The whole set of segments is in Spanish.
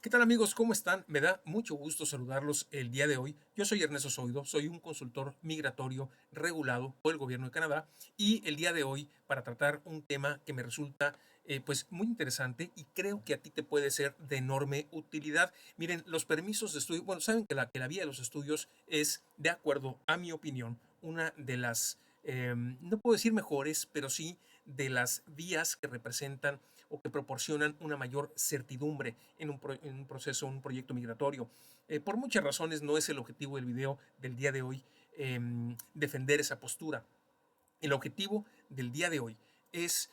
¿Qué tal amigos? ¿Cómo están? Me da mucho gusto saludarlos el día de hoy. Yo soy Ernesto Zoido, soy un consultor migratorio regulado por el gobierno de Canadá y el día de hoy para tratar un tema que me resulta pues muy interesante y creo que a ti te puede ser de enorme utilidad. Miren, los permisos de estudio, bueno, saben que la vía de los estudios es, de acuerdo a mi opinión, una de las, no puedo decir mejores, pero sí de las vías que representan o que proporcionan una mayor certidumbre en un proceso, un proyecto migratorio. Por muchas razones no es el objetivo del video del día de hoy defender esa postura. El objetivo del día de hoy es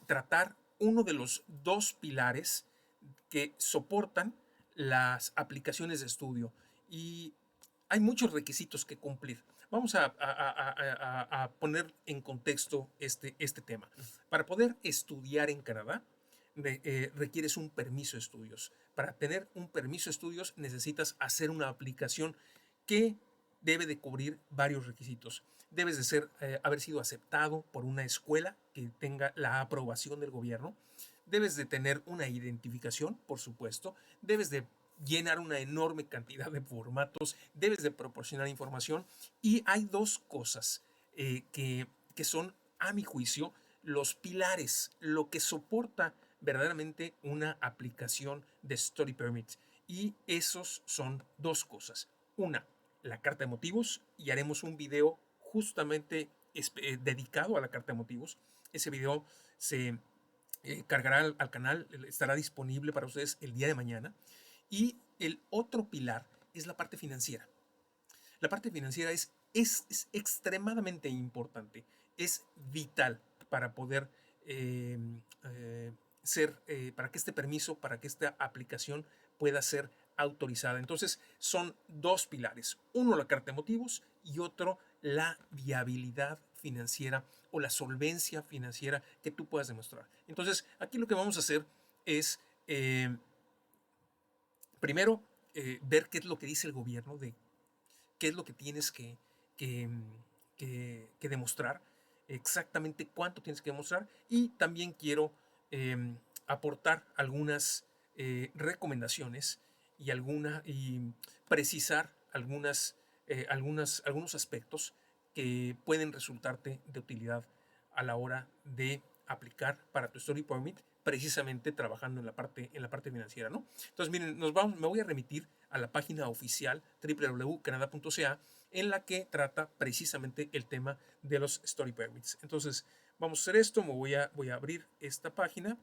tratar uno de los dos pilares que soportan las aplicaciones de estudio y hay muchos requisitos que cumplir. Vamos a poner en contexto este tema. Para poder estudiar en Canadá, requieres un permiso de estudios. Para tener un permiso de estudios necesitas hacer una aplicación que debe de cubrir varios requisitos. Debes de haber sido aceptado por una escuela que tenga la aprobación del gobierno. Debes de tener una identificación, por supuesto. Debes de llenar una enorme cantidad de formatos. Debes de proporcionar información. Y hay dos cosas que son, a mi juicio, los pilares, lo que soporta verdaderamente una aplicación de Study Permit. Y esos son dos cosas. Una, la carta de motivos, y haremos un video justamente dedicado a la carta de motivos. Ese video se cargará al canal, estará disponible para ustedes el día de mañana. Y el otro pilar es la parte financiera. La parte financiera es extremadamente importante, es vital para poder para que este permiso, para que esta aplicación pueda ser autorizada. Entonces, son dos pilares. Uno, la carta de motivos y otro, la viabilidad financiera o la solvencia financiera que tú puedas demostrar. Entonces, aquí lo que vamos a hacer es, primero, ver qué es lo que dice el gobierno de qué es lo que tienes que, que demostrar, exactamente cuánto tienes que demostrar y también quiero aportar algunas recomendaciones y precisar algunos aspectos que pueden resultarte de utilidad a la hora de aplicar para tu Study Permit, precisamente trabajando en la parte financiera, ¿no? Entonces, miren, me voy a remitir a la página oficial www.canada.ca en la que trata precisamente el tema de los Study Permits. Entonces, vamos a hacer esto, voy a abrir esta página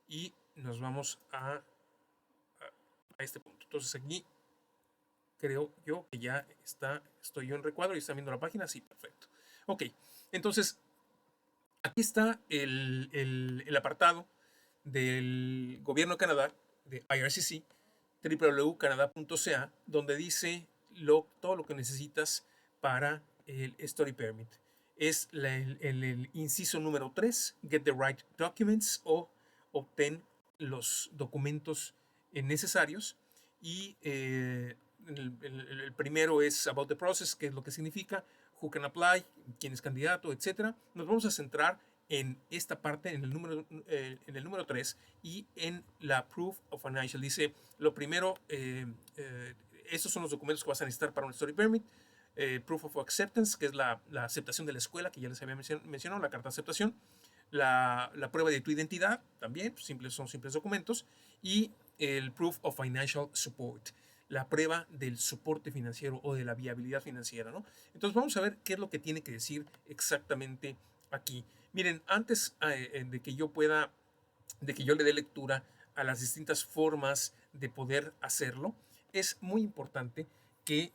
y nos vamos a este punto. Entonces, aquí creo yo que ya estoy yo en recuadro y están viendo la página. Sí, perfecto. Ok, entonces aquí está el apartado del gobierno de Canadá, de IRCC, www.canada.ca, donde dice todo lo que necesitas para el Study Permit. Es el inciso número 3, Get the Right Documents, o obtén los documentos necesarios. Y el primero es About the Process, que es lo que significa, Who can apply, quién es candidato, etcétera. Nos vamos a centrar en esta parte, en el número 3 y en la Proof of Financial. Dice, lo primero, estos son los documentos que vas a necesitar para un Study Permit. Proof of Acceptance, que es la aceptación de la escuela, que ya les había mencionado, la carta de aceptación. La prueba de tu identidad, también, son simples documentos. Y el Proof of Financial Support, la prueba del soporte financiero o de la viabilidad financiera, ¿no? Entonces vamos a ver qué es lo que tiene que decir exactamente aquí. Miren, antes de que yo le dé lectura a las distintas formas de poder hacerlo, es muy importante que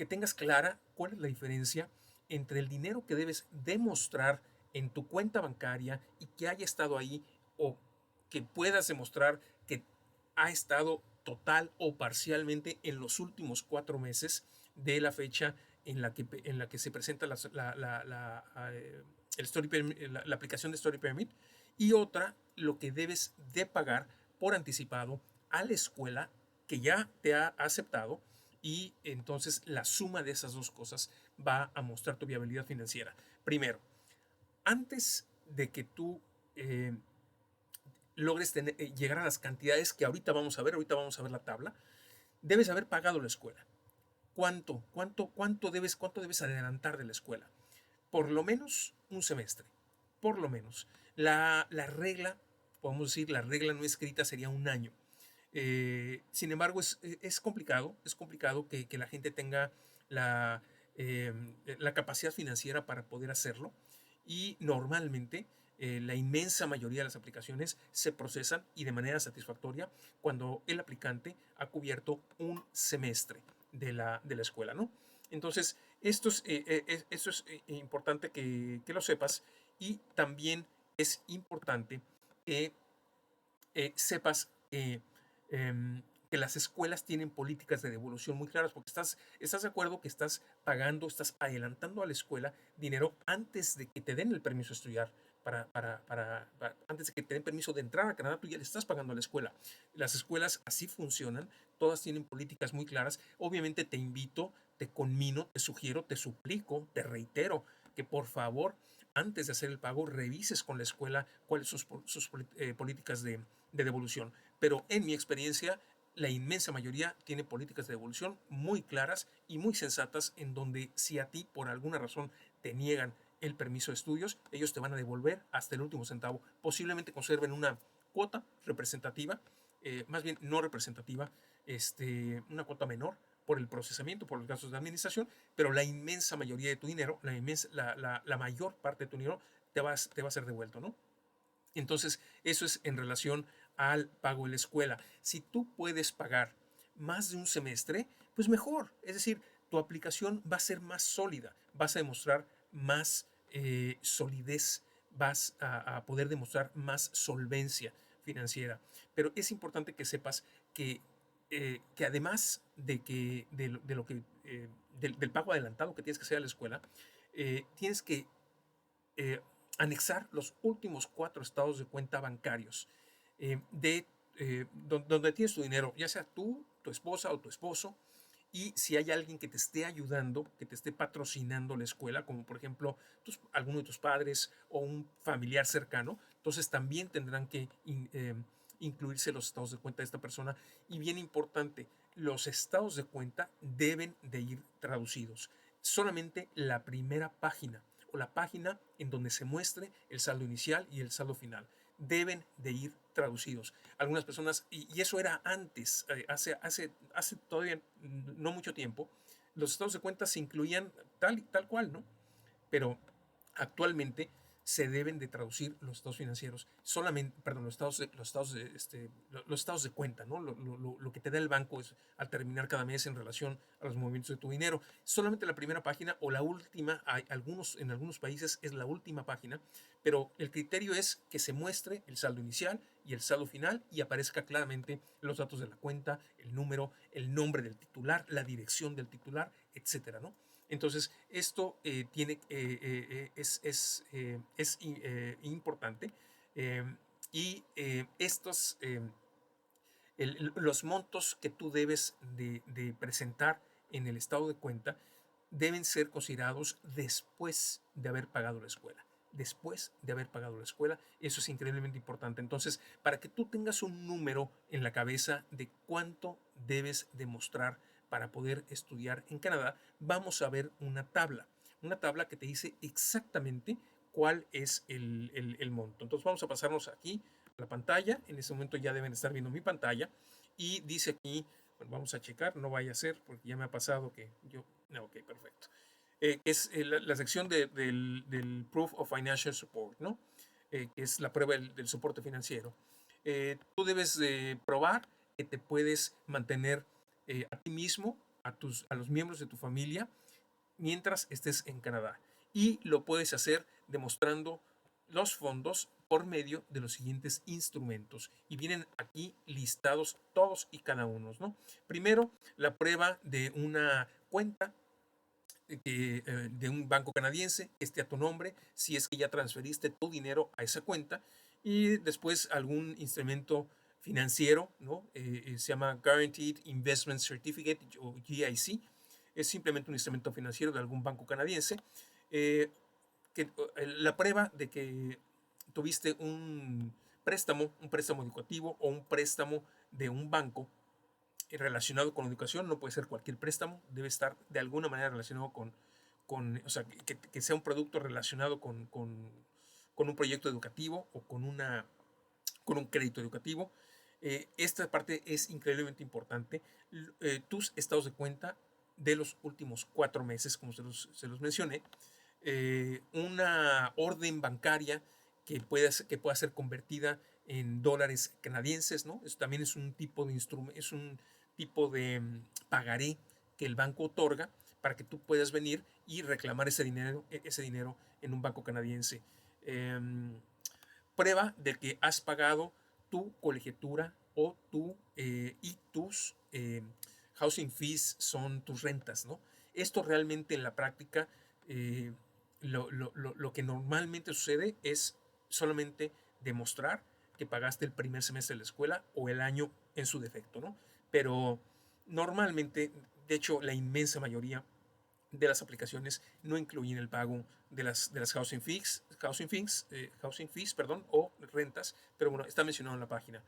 tengas clara cuál es la diferencia entre el dinero que debes demostrar en tu cuenta bancaria y que haya estado ahí, o que puedas demostrar que ha estado total o parcialmente en los últimos 4 meses de la fecha en la que se presenta la aplicación de Story Permit, y otra, lo que debes de pagar por anticipado a la escuela que ya te ha aceptado, y entonces la suma de esas dos cosas va a mostrar tu viabilidad financiera. Primero, antes de que tú logres llegar a las cantidades que ahorita vamos a ver la tabla, debes haber pagado la escuela. ¿Cuánto debes adelantar de la escuela? Por lo menos un semestre, por lo menos. La regla, podemos decir, la regla no escrita sería un año. Sin embargo, es complicado que la gente tenga la, la capacidad financiera para poder hacerlo, y normalmente la inmensa mayoría de las aplicaciones se procesan y de manera satisfactoria cuando el aplicante ha cubierto un semestre de la escuela, ¿no? Entonces, esto es importante que lo sepas, y también es importante que sepas que las escuelas tienen políticas de devolución muy claras, porque estás de acuerdo que estás pagando, estás adelantando a la escuela dinero antes de que te den el permiso de estudiar. Antes de que te den permiso de entrar a Canadá, tú ya le estás pagando a la escuela. Las escuelas así funcionan, todas tienen políticas muy claras. Obviamente te invito, te conmino, te sugiero, te suplico, te reitero que por favor, antes de hacer el pago, revises con la escuela cuáles son sus políticas de devolución. Pero en mi experiencia, la inmensa mayoría tiene políticas de devolución muy claras y muy sensatas, en donde si a ti por alguna razón te niegan el permiso de estudios, ellos te van a devolver hasta el último centavo. Posiblemente conserven una cuota representativa, más bien no representativa, una cuota menor por el procesamiento, por los gastos de administración, pero la inmensa mayoría de tu dinero, la mayor parte de tu dinero te va a ser devuelto, ¿no? Entonces, eso es en relación al pago de la escuela. Si tú puedes pagar más de un semestre, pues mejor. Es decir, tu aplicación va a ser más sólida, vas a demostrar más solidez, vas a poder demostrar más solvencia financiera. Pero es importante que sepas que además de lo que, del pago adelantado que tienes que hacer a la escuela, tienes que eh, anexar los últimos 4 estados de cuenta bancarios donde tienes tu dinero, ya sea tú, tu esposa o tu esposo, y si hay alguien que te esté ayudando, que te esté patrocinando la escuela, como por ejemplo alguno de tus padres o un familiar cercano, entonces también tendrán que incluirse los estados de cuenta de esta persona. Y bien importante, los estados de cuenta deben de ir traducidos. Solamente la primera página o la página en donde se muestre el saldo inicial y el saldo final deben de ir traducidos. Algunas personas, y eso era antes, hace todavía no mucho tiempo, los estados de cuenta se incluían tal cual, ¿no? Pero actualmente se deben de traducir los estados financieros, solamente, perdón, los estados de cuenta, ¿no? Lo que te da el banco es al terminar cada mes en relación a los movimientos de tu dinero. Solamente la primera página o la última, en algunos países es la última página, pero el criterio es que se muestre el saldo inicial y el saldo final y aparezca claramente los datos de la cuenta, el número, el nombre del titular, la dirección del titular, etcétera, ¿no? Entonces, esto es importante, y los montos que tú debes de presentar en el estado de cuenta deben ser considerados después de haber pagado la escuela. Después de haber pagado la escuela, eso es increíblemente importante. Entonces, para que tú tengas un número en la cabeza de cuánto debes demostrar para poder estudiar en Canadá, vamos a ver una tabla que te dice exactamente cuál es el monto. Entonces vamos a pasarnos aquí a la pantalla. En este momento ya deben estar viendo mi pantalla y dice aquí, bueno, vamos a checar, no vaya a ser porque ya me ha pasado que yo, no, ok, perfecto. Es la sección del Proof of Financial Support, ¿no? Que es la prueba del soporte financiero. Tú debes probar que te puedes mantener a ti mismo, a los miembros de tu familia, mientras estés en Canadá. Y lo puedes hacer demostrando los fondos por medio de los siguientes instrumentos. Y vienen aquí listados todos y cada uno, ¿no? Primero, la prueba de una cuenta de un banco canadiense que esté a tu nombre, si es que ya transferiste tu dinero a esa cuenta. Y después algún instrumento financiero, ¿no? Se llama Guaranteed Investment Certificate o GIC. Es simplemente un instrumento financiero de algún banco canadiense. La prueba de que tuviste un préstamo educativo o un préstamo de un banco relacionado con educación. No puede ser cualquier préstamo, debe estar de alguna manera relacionado o sea, que sea un producto relacionado con un proyecto educativo o con un crédito educativo. Esta parte es increíblemente importante. Tus estados de cuenta de los últimos 4 meses, como se los mencioné, una orden bancaria que pueda ser convertida en dólares canadienses, ¿no? Eso también es un tipo de instrumento, es un tipo de pagaré que el banco otorga para que tú puedas venir y reclamar ese dinero en un banco canadiense. Em, Prueba de que has pagado tu colegiatura y tus housing fees son tus rentas, ¿no? Esto realmente en la práctica, eh, lo que normalmente sucede es solamente demostrar que pagaste el primer semestre de la escuela o el año en su defecto, ¿no? Pero normalmente, de hecho, la inmensa mayoría de las aplicaciones no incluyen el pago de las housing fees, perdón, o rentas, pero bueno, está mencionado en la página.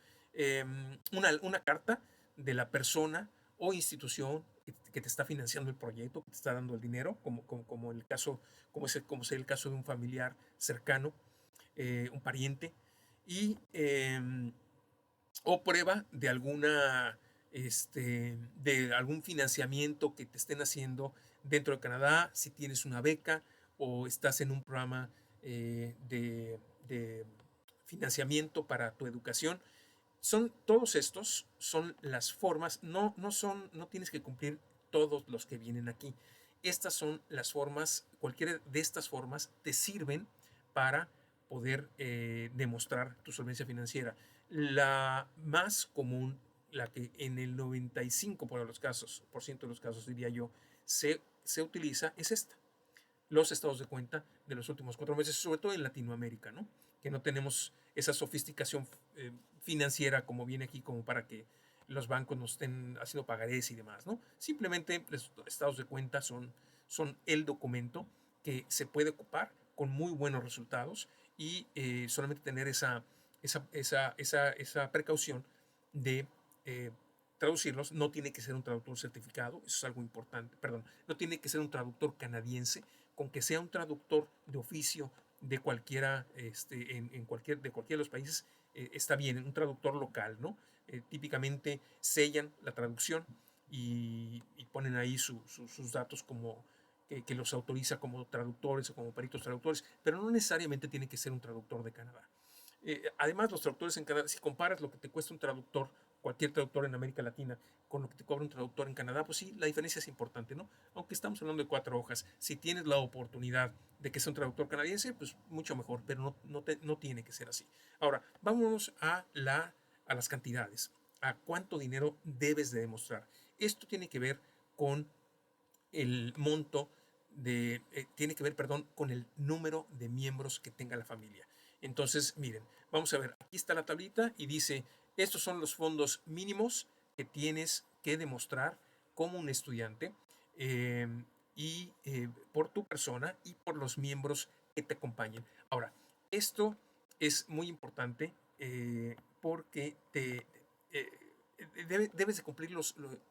Una carta de la persona o institución que te está financiando el proyecto, que te está dando el dinero, como el caso, como es el caso de un familiar cercano, un pariente, y o prueba de de algún financiamiento que te estén haciendo dentro de Canadá, si tienes una beca o estás en un programa de financiamiento para tu educación. Todos estos son las formas, no tienes que cumplir todos los que vienen aquí. Estas son las formas, cualquiera de estas formas te sirven para poder demostrar tu solvencia financiera. La más común, la que en el 95% de los casos, diría yo, se utiliza, es esta: los estados de cuenta de los últimos 4 meses, sobre todo en Latinoamérica, ¿no? Que no tenemos esa sofisticación financiera como viene aquí, como para que los bancos nos estén haciendo pagarés y demás, ¿no? Simplemente los estados de cuenta son el documento que se puede ocupar con muy buenos resultados y solamente tener esa precaución de traducirlos. No tiene que ser un traductor certificado, eso es algo importante, perdón, no tiene que ser un traductor canadiense, con que sea un traductor de oficio de cualquiera, de cualquiera de los países, está bien, un traductor local, ¿no? Típicamente sellan la traducción y ponen ahí sus datos como que los autoriza como traductores o como peritos traductores, pero no necesariamente tiene que ser un traductor de Canadá. Además, los traductores en Canadá, si comparas lo que te cuesta un traductor, cualquier traductor en América Latina, con lo que te cobra un traductor en Canadá, pues sí, la diferencia es importante, ¿no? Aunque estamos hablando de 4 hojas, si tienes la oportunidad de que sea un traductor canadiense, pues mucho mejor, pero no tiene que ser así. Ahora, vámonos a las cantidades, a cuánto dinero debes de demostrar. Esto tiene que ver con el monto tiene que ver, perdón, con el número de miembros que tenga la familia. Entonces, miren, vamos a ver, aquí está la tablita y dice, estos son los fondos mínimos que tienes que demostrar como un estudiante, eh, por tu persona y por los miembros que te acompañen. Ahora, esto es muy importante porque eh, debes de cumplir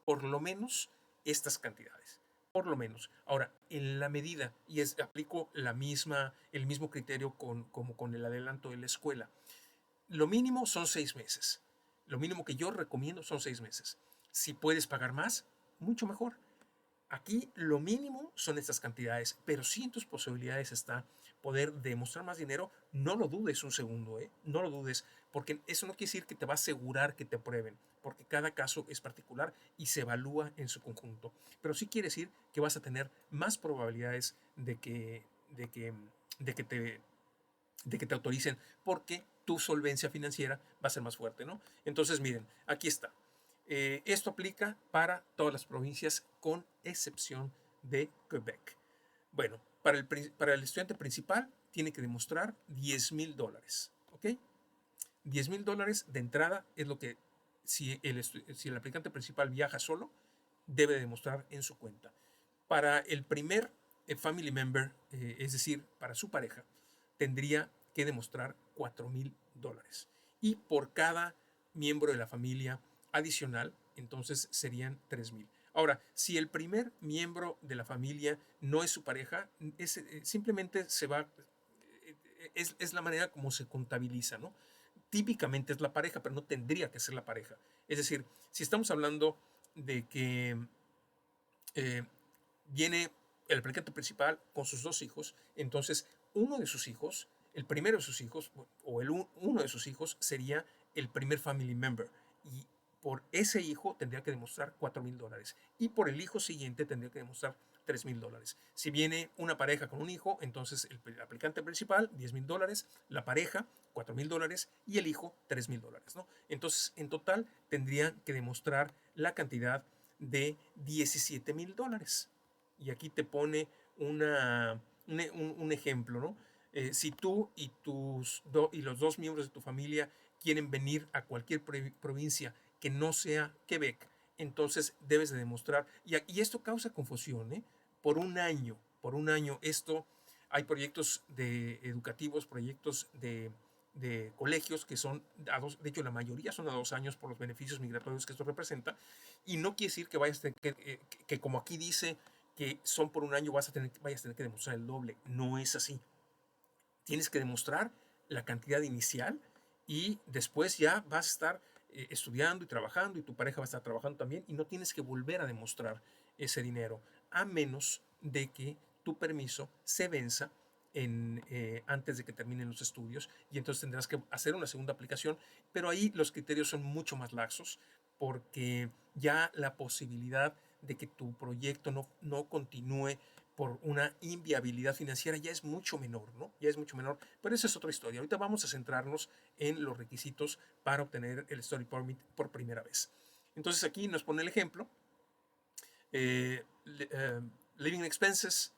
por lo menos estas cantidades. Por lo menos. Ahora, en la medida, aplico el mismo criterio como con el adelanto de la escuela. Lo mínimo son 6 meses. Lo mínimo que yo recomiendo son 6 meses. Si puedes pagar más, mucho mejor. Aquí lo mínimo son estas cantidades, pero si en tus posibilidades está poder demostrar más dinero, no lo dudes un segundo, ¿eh? No lo dudes, porque eso no quiere decir que te va a asegurar que te aprueben, porque cada caso es particular y se evalúa en su conjunto. Pero sí quiere decir que vas a tener más probabilidades de que te, de que te autoricen, porque tu solvencia financiera va a ser más fuerte, ¿no? Entonces, miren, aquí está. Esto aplica para todas las provincias con excepción de Quebec. Bueno, para el estudiante principal tiene que demostrar $10,000, ¿ok? $10,000 de entrada es lo que, si el aplicante principal viaja solo, debe demostrar en su cuenta. Para el primer family member, es decir, para su pareja, tendría que demostrar $4,000. y por cada miembro de la familia adicional, entonces serían 3,000. Ahora, si el primer miembro de la familia no es su pareja, simplemente se va, es la manera como se contabiliza, ¿no? Típicamente es la pareja, pero no tendría que ser la pareja. Es decir, si estamos hablando de que eh, viene el aplicante principal con sus dos hijos, entonces uno de sus hijos, el primero de sus hijos, o uno de sus hijos sería el primer family member. Y por ese hijo tendría que demostrar $4,000. Y por el hijo siguiente tendría que demostrar $3,000. Si viene una pareja con un hijo, entonces el aplicante principal, $10,000, la pareja, $4,000 y el hijo, $3,000, ¿no? Entonces, en total, tendrían que demostrar la cantidad de $17,000. Y aquí te pone un ejemplo, ¿no? Si tú y los dos miembros de tu familia quieren venir a cualquier provincia que no sea Quebec, entonces debes de demostrar, y esto causa confusión, ¿eh? Por un año esto, hay proyectos educativos, proyectos de colegios que son a dos, de hecho la mayoría son a 2 años por los beneficios migratorios que esto representa, y no quiere decir que vayas a tener que como aquí dice, que son por un año, vayas a tener que demostrar el doble. No es así. Tienes que demostrar la cantidad inicial y después ya vas a estar estudiando y trabajando y tu pareja va a estar trabajando también y no tienes que volver a demostrar ese dinero, a menos de que tu permiso se venza antes de que terminen los estudios y entonces tendrás que hacer una segunda aplicación, pero ahí los criterios son mucho más laxos porque ya la posibilidad de que tu proyecto no continúe por una inviabilidad financiera ya es mucho menor, ¿no? Ya es mucho menor, pero esa es otra historia. Ahorita vamos a centrarnos en los requisitos para obtener el Study Permit por primera vez. Entonces aquí nos pone el ejemplo. Eh, Living expenses,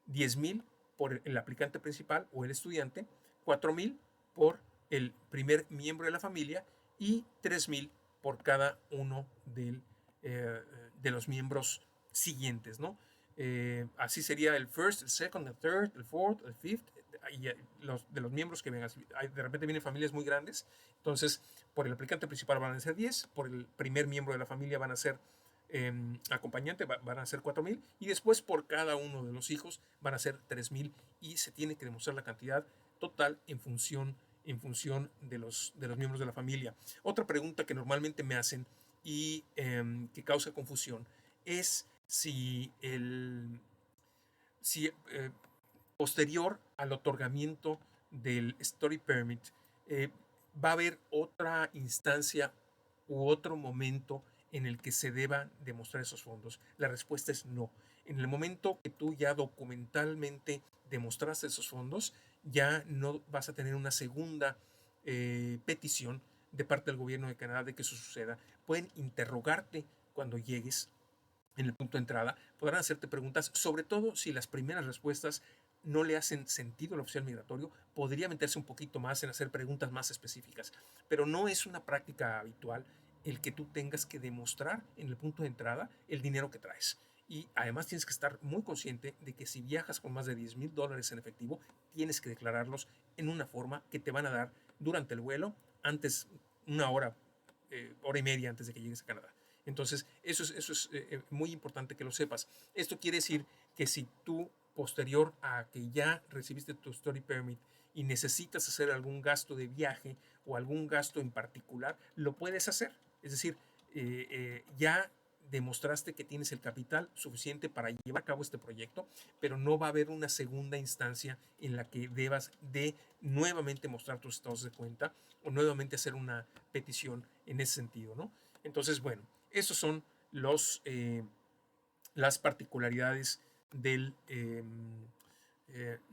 10,000 por el aplicante principal o el estudiante, 4,000 por el primer miembro de la familia y 3,000 por cada uno de los miembros siguientes, ¿no? Así sería el first, el second, el third, el fourth, el fifth, y de los miembros que vengan. De repente vienen familias muy grandes, entonces por el aplicante principal van a ser 10, por el primer miembro de la familia van a ser acompañante van a ser 4,000 y después por cada uno de los hijos van a ser 3,000 y se tiene que demostrar la cantidad total en función de los miembros de la familia. Otra pregunta que normalmente me hacen y que causa confusión es si posterior al otorgamiento del Study Permit eh, va a haber otra instancia u otro momento en el que se deba demostrar esos fondos. La respuesta es no. En el momento que tú ya documentalmente demostraste esos fondos, ya no vas a tener una segunda petición de parte del gobierno de Canadá de que eso suceda. Pueden interrogarte cuando llegues en el punto de entrada, podrán hacerte preguntas, sobre todo si las primeras respuestas no le hacen sentido al oficial migratorio, podría meterse un poquito más en hacer preguntas más específicas, pero no es una práctica habitual el que tú tengas que demostrar en el punto de entrada el dinero que traes. Y además tienes que estar muy consciente de que si viajas con más de $10,000 en efectivo, tienes que declararlos en una forma que te van a dar durante el vuelo, antes, una hora, hora y media antes de que llegues a Canadá. Entonces, eso es muy importante que lo sepas. Esto quiere decir que si tú, posterior a que ya recibiste tu Study Permit y necesitas hacer algún gasto de viaje o algún gasto en particular, lo puedes hacer. Es decir, ya demostraste que tienes el capital suficiente para llevar a cabo este proyecto, pero no va a haber una segunda instancia en la que debas de nuevamente mostrar tus estados de cuenta o nuevamente hacer una petición en ese sentido, ¿no? Entonces, bueno, esos son las particularidades de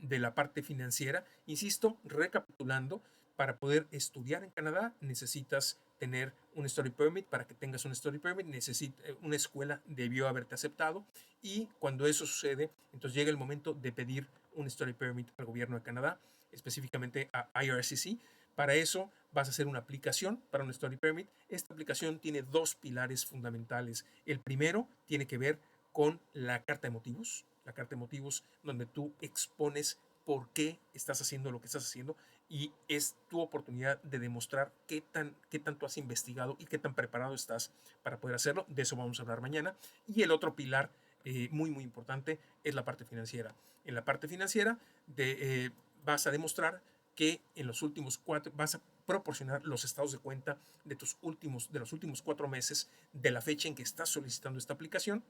la parte financiera. Insisto, recapitulando, para poder estudiar en Canadá necesitas tener un Study Permit. Para que tengas un Study Permit, una escuela debió haberte aceptado y cuando eso sucede, entonces llega el momento de pedir un Study Permit al gobierno de Canadá, específicamente a IRCC. Para eso vas a hacer una aplicación para un Study Permit. Esta aplicación tiene dos pilares fundamentales. El primero tiene que ver con la carta de motivos donde tú expones por qué estás haciendo lo que estás haciendo. y es tu oportunidad de demostrar qué tanto has investigado y qué tan preparado estás para poder hacerlo. De eso vamos a hablar mañana. Y el otro pilar muy importante es la parte financiera. En la parte financiera vas a demostrar que en los últimos vas a proporcionar los estados de cuenta de los últimos 4 meses de la fecha en que estás solicitando esta aplicación,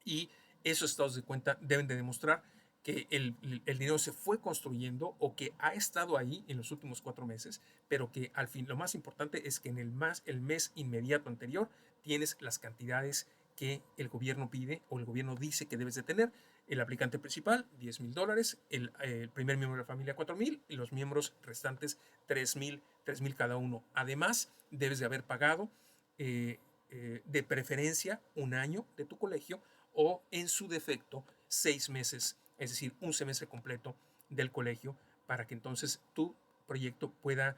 y esos estados de cuenta deben de demostrar que el dinero se fue construyendo o que ha estado ahí en los últimos 4 meses, pero que al fin lo más importante es que en el mes inmediato anterior tienes las cantidades que el gobierno pide o el gobierno dice que debes de tener. El aplicante principal, $10,000, el primer miembro de la familia, 4,000, y los miembros restantes, 3,000 cada uno. Además, debes de haber pagado de preferencia un año de tu colegio o en su defecto 6 meses, es decir, un semestre completo del colegio, para que entonces tu proyecto pueda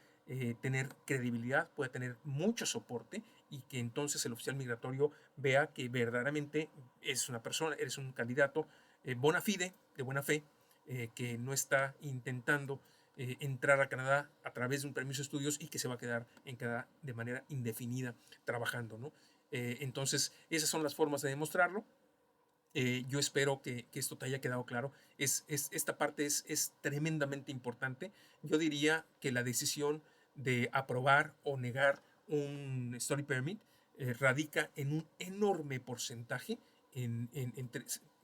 tener credibilidad, pueda tener mucho soporte, y que entonces el oficial migratorio vea que verdaderamente es una persona, eres un candidato bona fide, de buena fe, que no está intentando entrar a Canadá a través de un permiso de estudios y que se va a quedar en Canadá de manera indefinida trabajando, ¿no? Entonces, esas son las formas de demostrarlo. Yo espero que esto te haya quedado claro. Esta parte es tremendamente importante. Yo diría que la decisión de aprobar o negar un study permit radica en un enorme porcentaje, en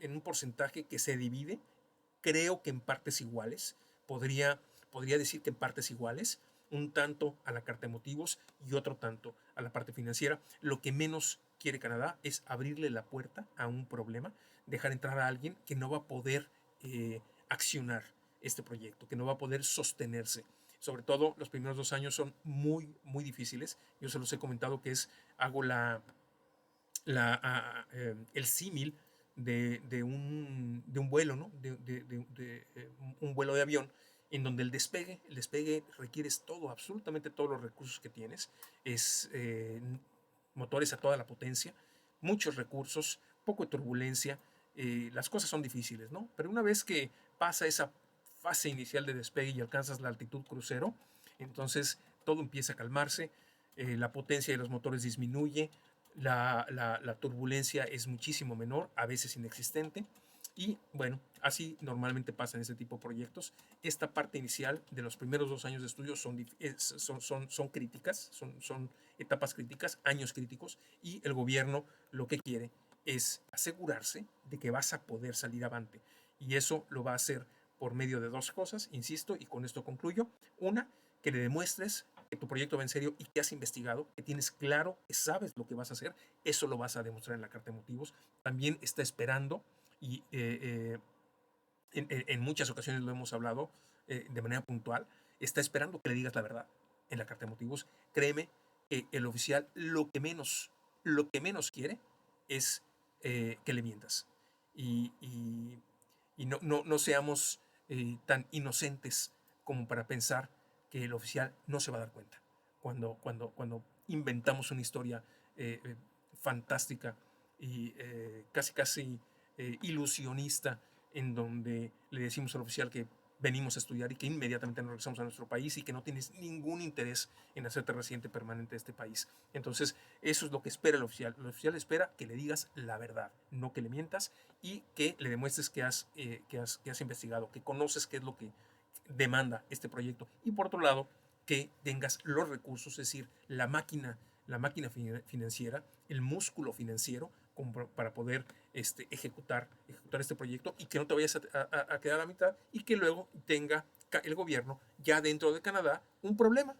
un porcentaje que se divide, creo que en partes iguales. Podría decir que en partes iguales, un tanto a la carta de motivos y otro tanto a la parte financiera. Lo que menos quiere Canadá es abrirle la puerta a un problema, dejar entrar a alguien que no va a poder accionar este proyecto, que no va a poder sostenerse. Sobre todo los primeros 2 años son muy difíciles. Yo se los he comentado que hago el símil de un vuelo, ¿no? Un vuelo de avión, en donde el despegue requieres todo, absolutamente todos los recursos que tienes. Es motores a toda la potencia, muchos recursos, poco de turbulencia. Las cosas son difíciles, ¿no? Pero una vez que pasa esa fase inicial de despegue y alcanzas la altitud crucero, entonces todo empieza a calmarse, la potencia de los motores disminuye, la turbulencia es muchísimo menor, a veces inexistente. Y bueno, así normalmente pasa en este tipo de proyectos. Esta parte inicial de los primeros 2 años de estudio son críticas, son etapas críticas, años críticos, y el gobierno lo que quiere es asegurarse de que vas a poder salir avante. Y eso lo va a hacer por medio de dos cosas, insisto, y con esto concluyo. Una, que le demuestres que tu proyecto va en serio y que has investigado, que tienes claro, que sabes lo que vas a hacer. Eso lo vas a demostrar en la carta de motivos. También está esperando, y en muchas ocasiones lo hemos hablado de manera puntual, está esperando que le digas la verdad en la carta de motivos. Créeme que el oficial lo que menos quiere es que le mientas. Y no seamos tan inocentes como para pensar que el oficial no se va a dar cuenta cuando inventamos una historia fantástica y casi ilusionista, en donde le decimos al oficial que venimos a estudiar y que inmediatamente nos regresamos a nuestro país y que no tienes ningún interés en hacerte residente permanente de este país. Entonces, eso es lo que espera el oficial. El oficial espera que le digas la verdad, no que le mientas, y que le demuestres que has investigado, que conoces qué es lo que demanda este proyecto. Y por otro lado, que tengas los recursos, es decir, la máquina financiera, el músculo financiero, como para poder ejecutar este proyecto, y que no te vayas a quedar a la mitad, y que luego tenga el gobierno ya dentro de Canadá un problema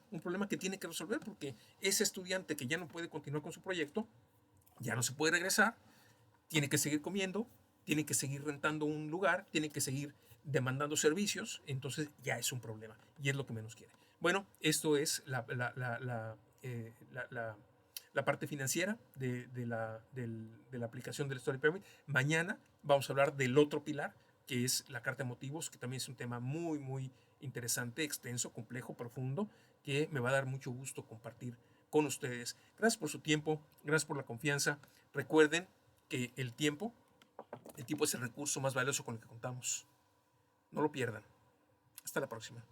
que tiene que resolver, porque ese estudiante que ya no puede continuar con su proyecto, ya no se puede regresar, tiene que seguir comiendo, tiene que seguir rentando un lugar, tiene que seguir demandando servicios. Entonces ya es un problema y es lo que menos quiere. Bueno, esto es la parte financiera de la aplicación del Story Permit. Mañana vamos a hablar del otro pilar, que es la carta de motivos, que también es un tema muy interesante, extenso, complejo, profundo, que me va a dar mucho gusto compartir con ustedes. Gracias por su tiempo, gracias por la confianza. Recuerden que el tiempo es el recurso más valioso con el que contamos. No lo pierdan. Hasta la próxima.